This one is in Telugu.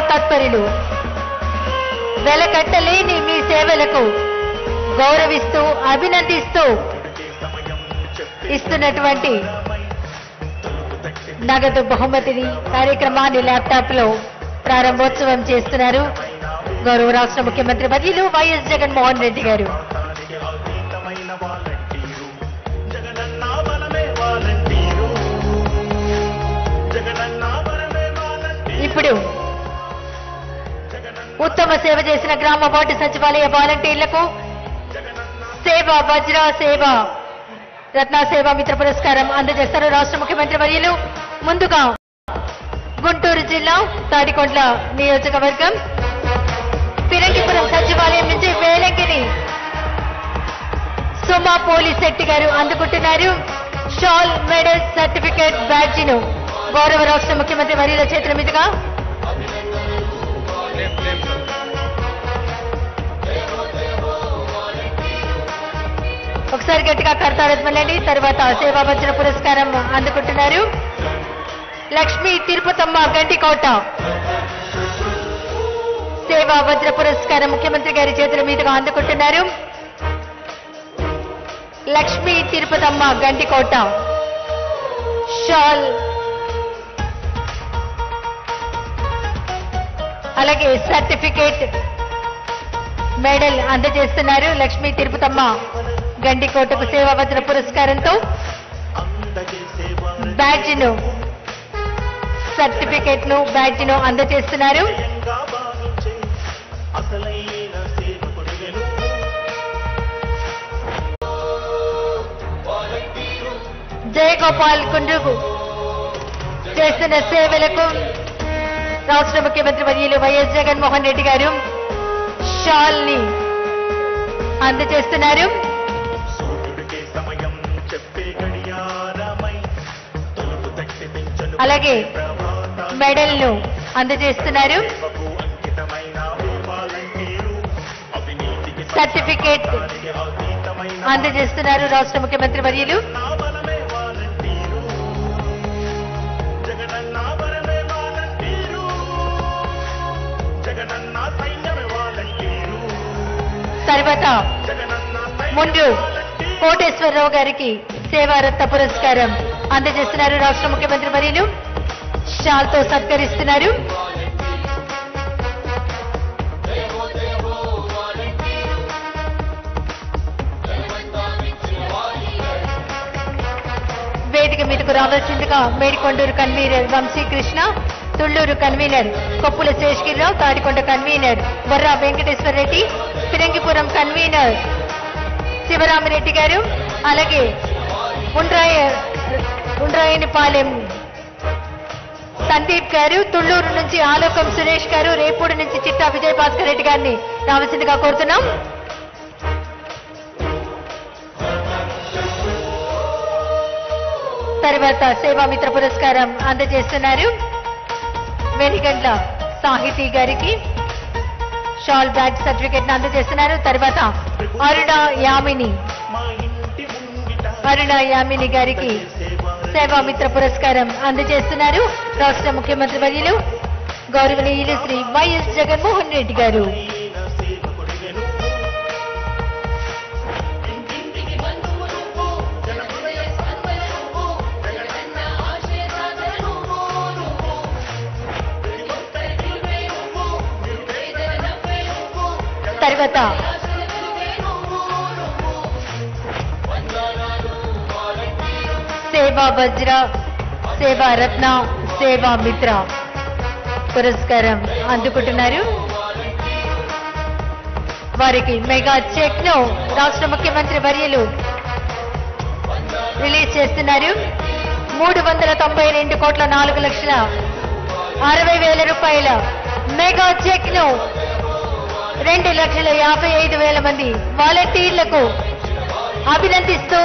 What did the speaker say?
తత్పరులు. వెలకట్టలేని మీ సేవలకు గౌరవిస్తూ అభినందిస్తూ ఇస్తున్నటువంటి నగదు బహుమతిని కార్యక్రమాన్ని ల్యాప్టాప్ లో ప్రారంభోత్సవం చేస్తున్నారు గౌరవ రాష్ట్ర ముఖ్యమంత్రి వర్యులు వైఎస్ జగన్మోహన్ రెడ్డి గారు. ఇప్పుడు ఉత్తమ సేవ చేసిన గ్రామ వార్డు సచివాలయ వాలంటీర్లకు సేవా వజ్ర సేవా రత్న సేవా మిత్ర పురస్కారం అందజేస్తారు రాష్ట్ర ముఖ్యమంత్రి వర్యులు. ముందుగా గుంటూరు జిల్లా తాడికొండ నియోజకవర్గం ఫిరంగిపురం సచివాలయం నుంచి వేలంగిరి సుమా పోలీస్ శెట్టి గారు అందుకుంటున్నారు షాల్ మెడల్ సర్టిఫికేట్ బ్యాడ్జ్ ను గౌరవ రాష్ట్ర ముఖ్యమంత్రి వర్యుల చేతుల మీదుగా. ఒకసారి గట్టిగా కర్తారత్మలండి. తర్వాత సేవా వజ్ర పురస్కారం అందుకుంటున్నారు లక్ష్మీ తిరుపతమ్మ గంటికోట. సేవా వజ్ర పురస్కారం ముఖ్యమంత్రి గారి చేతుల మీదుగా అందుకుంటున్నారు లక్ష్మీ తిరుపతమ్మ గంటికోట. షాల్ అలాగే సర్టిఫికేట్ మెడల్ అందజేస్తున్నారు లక్ష్మీ తిరుపతమ్మ గండికోటకు సేవా వజ్ర పురస్కారంతో. బ్యాడ్జ్ ను సర్టిఫికేట్ ను బ్యాడ్జ్ ను అందజేస్తున్నారు జయగోపాల్ కుండ్రుకు చేస్తున్న సేవలకు రాష్ట్ర ముఖ్యమంత్రి వర్యులు వైఎస్ జగన్మోహన్ రెడ్డి గారు షాల్ ని అందజేస్తున్నారు. అలాగే మెడల్ ను అందజేస్తున్నారు సర్టిఫికేట్ అందజేస్తున్నారు రాష్ట్ర ముఖ్యమంత్రి వర్యులు. తర్వాత ముందు కోటేశ్వరరావు గారికి సేవారత్న పురస్కారం అందజేస్తున్నారు రాష్ట్ర ముఖ్యమంత్రి వర్యులు. షాల్ తో సత్కరిస్తున్నారు. వేదిక మీదకు రావాల్సిందిగా Medikonduru convener Vamsikrishna, Tulluru convener Koppula Seshagirirao, Tadikonda convener Borra Venkateswara Reddy, Phirangipuram convener Sivaramireddy garu, అలాగే ఉండ్రాయనిపాలెం సందీప్ గారు, తుళ్లూరు నుంచి ఆలోకం సురేష్ గారు, రేపూడి నుంచి చిట్టా విజయ భాస్కర్ రెడ్డి గారిని రావాల్సిందిగా కోరుతున్నాం. తర్వాత సేవామిత్ర పురస్కారం అందజేస్తున్నారు వెనిగండ్ల సాహితీ గారికి. షాల్ బ్యాగ్ సర్టిఫికేట్ అందజేస్తున్నారు. తర్వాత అరుణ యామిని గారికి సేవామిత్ర పురస్కారం అందజేస్తున్నారు రాష్ట్ర ముఖ్యమంత్రి వర్యులు గౌరవనీయులు శ్రీ వైఎస్ జగన్మోహన్ రెడ్డి గారు. తర్వాత సేవా వజ్ర, సేవా రత్న, సేవా మిత్ర పురస్కారం అందుకుంటున్నారు. వారికి మెగా చెక్ ను రాష్ట్ర ముఖ్యమంత్రి వర్యులు రిలీజ్ చేస్తున్నారు. 392,04,60,000 రూపాయల మెగా చెక్ ను 2,55,000 మంది వాలంటీర్లకు అభినందిస్తూ